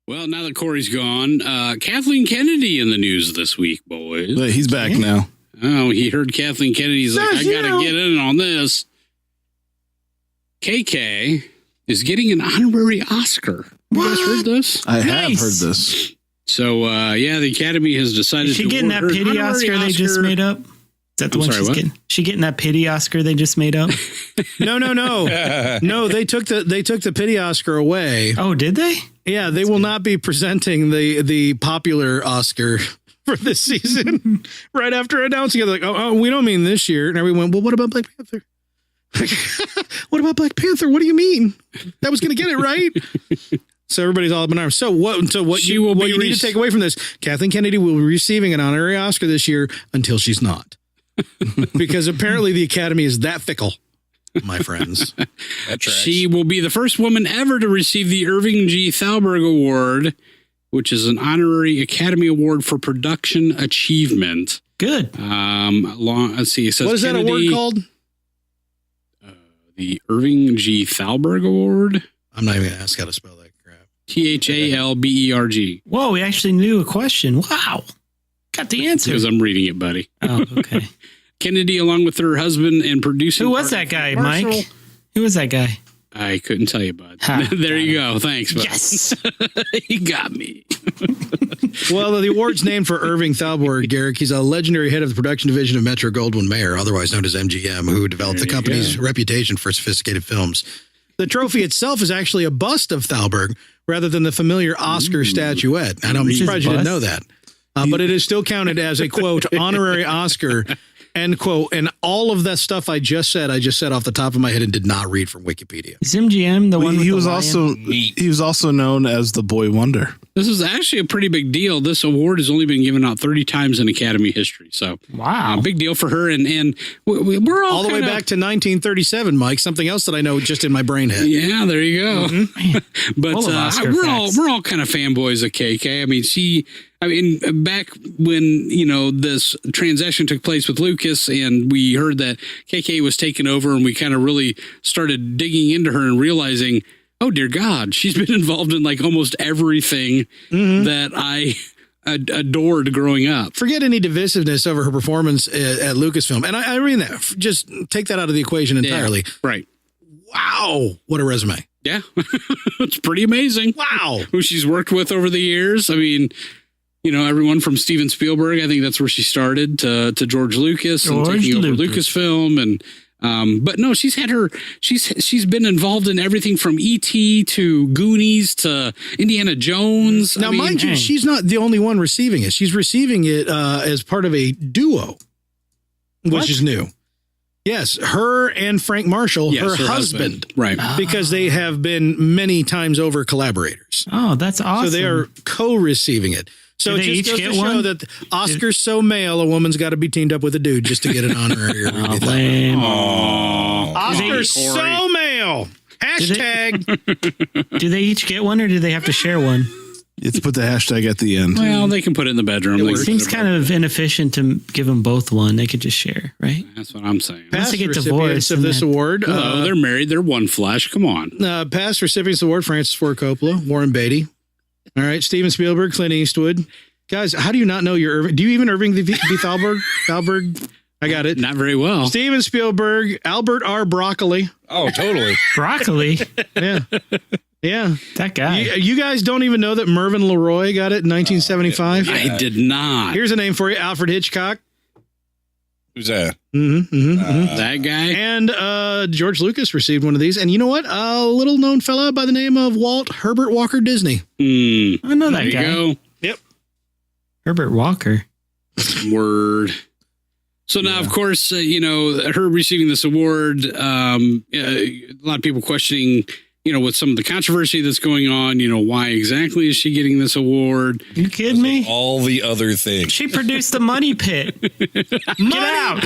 Well, now that Corey's gone, Kathleen Kennedy in the news this week, boys. But he's back now. Oh, he heard Kathleen Kennedy's like, I gotta get in on this. KK is getting an honorary Oscar. You guys heard this? I have heard this. So, the Academy has decided is she getting that pity Oscar they just made up? Is that the one she's getting? She getting that pity Oscar they just made up? No. No, they took the pity Oscar away. Oh, did they? Yeah, they will not be presenting the popular Oscar for this season. Right after announcing it, like, oh, we don't mean this year. And everyone went, well, what about Black Panther? What about Black Panther? What do you mean? That was going to get it right. So everybody's all up in arms. So what you need to take away from this, Kathleen Kennedy will be receiving an honorary Oscar this year until she's not. Because apparently the Academy is that fickle, my friends. She will be the first woman ever to receive the Irving G. Thalberg Award, which is an honorary Academy Award for production achievement. Good. Let's see. It says what is Kennedy, that award called? The Irving G. Thalberg Award. I'm not even going to ask how to spell that crap. Thalberg. Whoa, we actually knew a question. Wow. Got the answer. Because I'm reading it, buddy. Oh, okay. Kennedy, along with her husband and producer. Who was that guy, Mike? Who was that guy? I couldn't tell you, bud. There you go. Thanks, bud. Yes. He got me. Well, the award's named for Irving Thalberg, Garrick. He's a legendary head of the production division of Metro-Goldwyn-Mayer, otherwise known as MGM, who developed the company's reputation for sophisticated films. The trophy itself is actually a bust of Thalberg rather than the familiar Oscar statuette. And I'm surprised you didn't know that. But it is still counted as a, quote, honorary Oscar, end quote. And all of that stuff I just said off the top of my head and did not read from Wikipedia. Is MGM the one with he the was lion? He was also known as the Boy Wonder. This is actually a pretty big deal. This award has only been given out 30 times in Academy history. So, wow, big deal for her. And we're all the way back to 1937, Mike. Something else that I know just in my brain head. Yeah, there you go. Mm-hmm. But we're all kind of fanboys of KK. I mean, back when, this transaction took place with Lucas and we heard that KK was taken over and we kind of really started digging into her and realizing, oh, dear God, she's been involved in like almost everything that I adored growing up. Forget any divisiveness over her performance at Lucasfilm. And I mean that. Just take that out of the equation entirely. Yeah, right. Wow. What a resume. Yeah. It's pretty amazing. Wow. Who she's worked with over the years. I mean, everyone from Steven Spielberg, I think that's where she started, to George Lucas and taking over Lucasfilm. And but no, she's been involved in everything from E.T. to Goonies to Indiana Jones. Now, mind you, she's not the only one receiving it. She's receiving it as part of a duo, which is new. Yes, her and Frank Marshall, her husband. Right. Because they have been many times over collaborators. Oh, that's awesome. So they are co-receiving it. So it just goes to show that Oscar's so male, a woman's got to be teamed up with a dude just to get an honorary. Oscar's so male. Hashtag. Do they each get one or do they have to share one? You have to put the hashtag at the end. Well, they can put it in the bedroom. It seems kind of inefficient to give them both one. They could just share, right? That's what I'm saying. Past recipients of this award. They're married. They're one flesh. Come on. Past recipients of the award: Francis Ford Coppola, Warren Beatty. All right, Steven Spielberg, Clint Eastwood. Guys, how do you not know your Irving? Do you even Irving V. Thalberg? Thalberg? I got it. Not very well. Steven Spielberg, Albert R. Broccoli. Oh, totally. Broccoli? Yeah. Yeah. That guy. You guys don't even know that Mervyn LeRoy got it in 1975? I did not. Here's a name for you, Alfred Hitchcock. Who's that? That guy? And George Lucas received one of these. And you know what? A little known fella by the name of Walt Herbert Walker Disney. I know that guy. Go. Yep. Herbert Walker. Word. So now, of course, her receiving this award, a lot of people questioning, with some of the controversy that's going on, why exactly is she getting this award? You kidding me? All the other things. She produced the Money Pit. Get out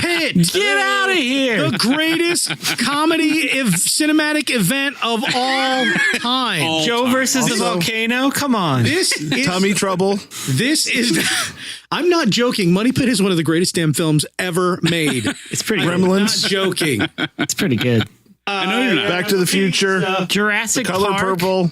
of here. The greatest comedy cinematic event of all time. Joe versus the volcano? Come on. This is Tummy Trouble. This is... I'm not joking. Money Pit is one of the greatest damn films ever made. It's pretty Gremlins. Not joking. It's pretty good. I know you're not. Back to the Future. Jurassic Color Park. Purple.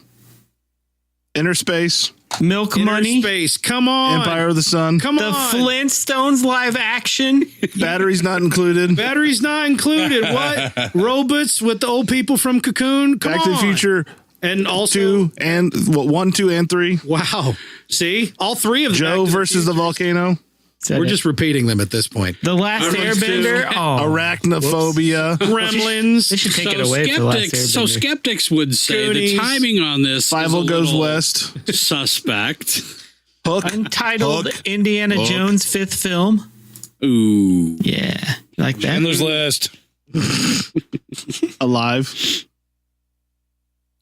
Inner Space. Milk Inner Money. Space. Come on. Empire of the Sun. Come The on. Flintstones live action. Batteries not included. Batteries not included. What? Robots with the old people from Cocoon. Come Back on. to the Future And also 2 and 1, 2, and 3. Wow. See? All three of them. Joe versus the volcano. We're just repeating them at this point. The Last Airbender. Oh, Arachnophobia. Gremlins. they should take it away for the Last Airbender. Skeptics would say Goonies. the timing on this Five is a Goes little West. suspect. Hook. Untitled Hook. Indiana Hook. Jones 5th film. Ooh. Yeah. You like that? Chandler's List. Alive.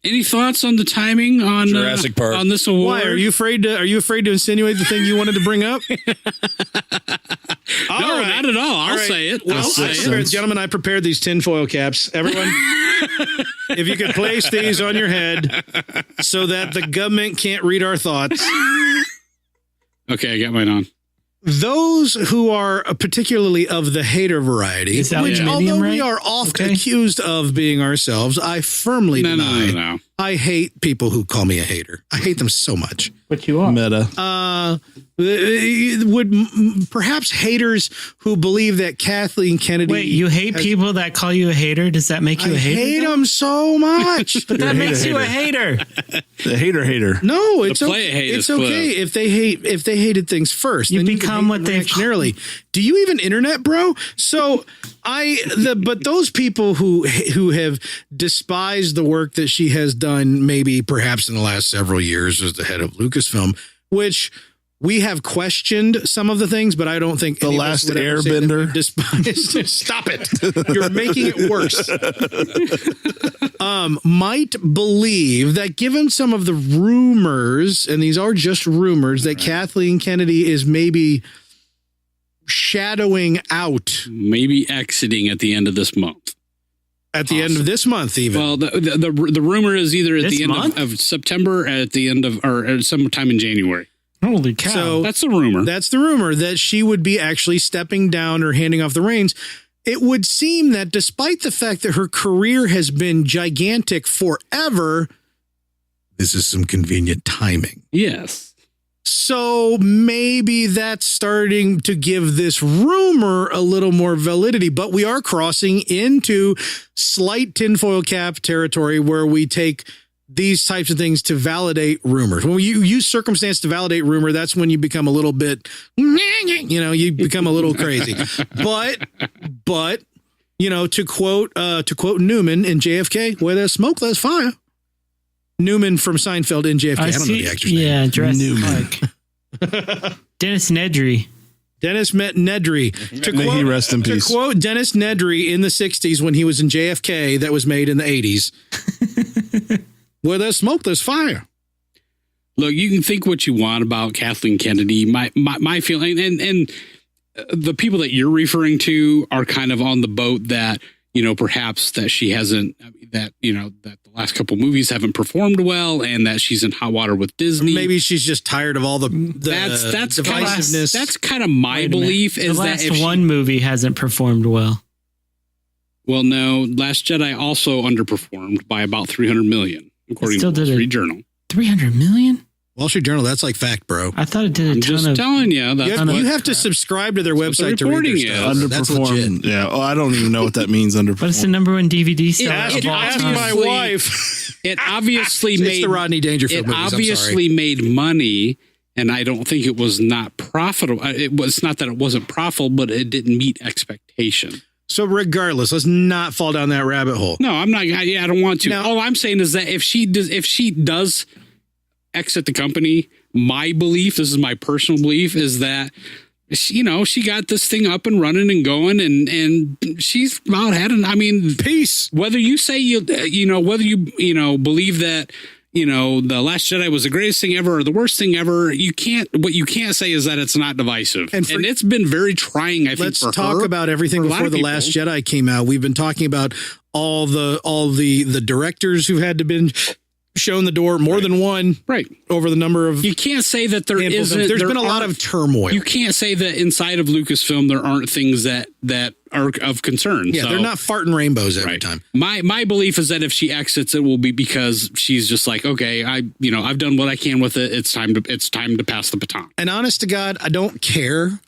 Any thoughts on the timing on Jurassic Park. on this award? Why are you afraid to insinuate the thing you wanted to bring up? No, not at all. I'll say it. Well, I'll say Sixth it. Sense. gentlemen, I prepared these tinfoil caps. Everyone, if you could place these on your head so that the government can't read our thoughts. Okay, I got mine on. Those who are particularly of the hater variety, Is that which aluminium, although right? we are often Okay. accused of being ourselves, I firmly No, deny. no. I hate people who call me a hater. I hate them so much. What you are? Meta. Perhaps haters who believe that Kathleen Kennedy. Wait, you hate people that call you a hater? Does that make you I a hater? hate them so much. But that makes you a hater. The hater. No, it's play okay. hate It's is okay if they hated things first. You then can become hate what them they've reactionarily. Do you even internet, bro? So but those people who have despised the work that she has done, maybe perhaps in the last several years as the head of Lucasfilm, which we have questioned some of the things, but I don't think The any of us Last would ever say that we Airbender. despise. Stop it! You're making it worse. Might believe that given some of the rumors, and these are just rumors, that Kathleen Kennedy is maybe shadowing out Maybe exiting at the end of this month. at the end of this month, even. Well, the rumor is either at This the end month? of September, at the end of or sometime in January. Holy cow. So That's the rumor. that's the rumor, that she would be actually stepping down or handing off the reins. It would seem that despite the fact that her career has been gigantic forever, this is some convenient timing. Yes. So maybe that's starting to give this rumor a little more validity, but we are crossing into slight tinfoil cap territory where we take these types of things to validate rumors. When you use circumstance to validate rumor, that's when you become a little bit, you become a little crazy. But, to quote Newman in JFK, where there's smoke, there's fire. Newman from Seinfeld in JFK. I don't know the actor's name. Yeah, Jurassic Newman. Park. Dennis Nedry. Dennis Nedry. May he rest in peace. To quote Dennis Nedry in the 60s when he was in JFK, that was made in the 80s. Where there's smoke, there's fire. Look, you can think what you want about Kathleen Kennedy. My feeling, and the people that you're referring to are kind of on the boat that, perhaps that she hasn't, that the last couple movies haven't performed well, and that she's in hot water with Disney. Maybe she's just tired of all the that's divisiveness. That's kind of my belief. The Is that last if one movie hasn't performed well. well, no, Last Jedi also underperformed by about 300 million, according Still to the did Wall it. Street Journal. 300 million? Wall Street Journal, that's like fact, bro. I thought it did a I'm ton just of. telling you. That's You have to subscribe to their That's what website the to read their reporting is. stuff. That's legit. Underperformed. Yeah. Oh, I don't even know what that means. Underperformed. What's the number one DVD seller Ask of all my time? My wife. It obviously It's made the Rodney Dangerfield it movies. I'm obviously made money, and I don't think it was not profitable. It was not that it wasn't profitable, but it didn't meet expectation. So regardless, let's not fall down that rabbit hole. No, I'm not. I don't want to. Now- All I'm saying is that if she does exit the company, my belief, this is my personal belief, is that she got this thing up and running and going, and she's about had an. I mean, Peace. whether you say whether you believe that the Last Jedi was the greatest thing ever or the worst thing ever, what you can't say is that it's not divisive, And and it's been very trying. I think Let's for talk her. about everything for a lot before of The people. Last Jedi came out. We've been talking about all the directors who had to been shown the door more than one Right. over the number of. You can't say that there handful of isn't. films. There's there been a lot aren't- of turmoil. You can't say that inside of Lucasfilm there aren't things that are of concern. Yeah, So, they're not farting rainbows every right. time. My belief is that if she exits, it will be because she's just like, okay, I've done what I can with it. It's time to pass the baton. And honest to God, I don't care.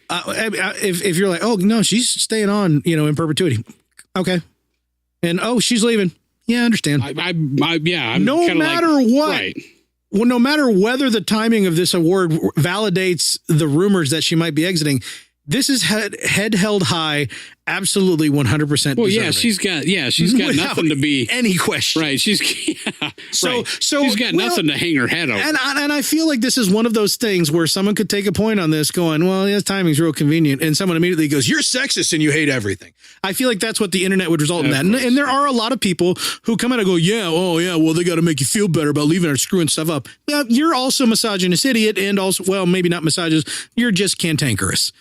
If you're like, oh no, she's staying on, in perpetuity. Okay. And she's leaving. Yeah, I understand. I'm No kinda matter what. Right. Well, no matter whether the timing of this award validates the rumors that she might be exiting, this is head held high, absolutely 100%. Well, yeah, she's got Without nothing to be any question. right. She's So she's got nothing to hang her head over. And I feel like this is one of those things where someone could take a point on this going, well, his timing's real convenient. And someone immediately goes, you're sexist and you hate everything. I feel like that's what the internet would result in that. And there are a lot of people who come out and go, well, they got to make you feel better about leaving or screwing stuff up. Yeah, you're also a misogynist idiot and also, well, maybe not misogynist. You're just cantankerous.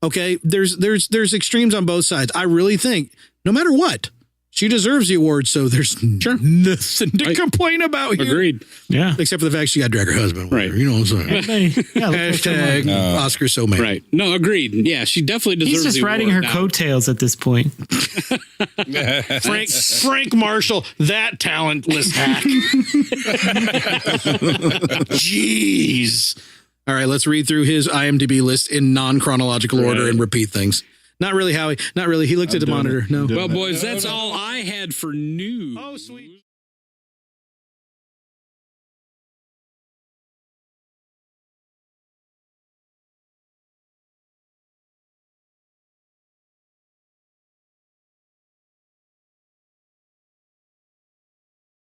Okay, there's extremes on both sides. I really think no matter what, she deserves the award. So there's nothing to complain about here. Agreed. Yeah. Except for the fact she got to drag her husband. Right. You know what I'm saying? Everybody, yeah, Hashtag Oscar so mad. Right. No, agreed. Yeah, she definitely deserves. he's just the riding her award now. coattails at this point. Frank Marshall, that talentless hack. Jeez. All right, let's read through his IMDb list in non-chronological order and repeat things. Not really, Howie. Not really. He looked at the monitor. No. Well, boys, that's all I had for news. Oh, sweet.